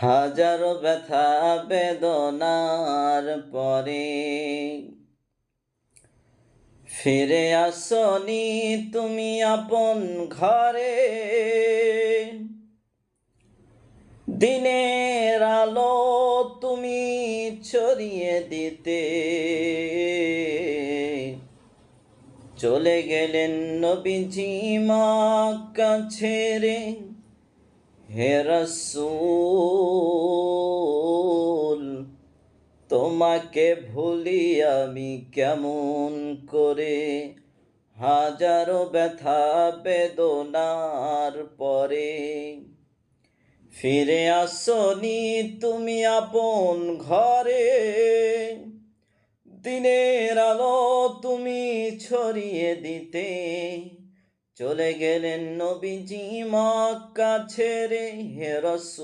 হাজারো ব্যথা বেদনার পরে ফিরে আসনি তুমি আপন ঘরে। দিনের আলো তুমি ছড়িয়ে দিতে চলে গেলেন নবীজি মক্কা ছেড়ে। হে রাসূল, তোমাকে ভুলি আমি কেমন করে? হাজারো ব্যথা বেদনার পরে ফিরে আসনি তুমি আপন ঘরে। দিনের আলো তুমি ছড়িয়ে দিতে চলে গেলেন নবীজি মক্কা ছেড়ে। হে রাসূল।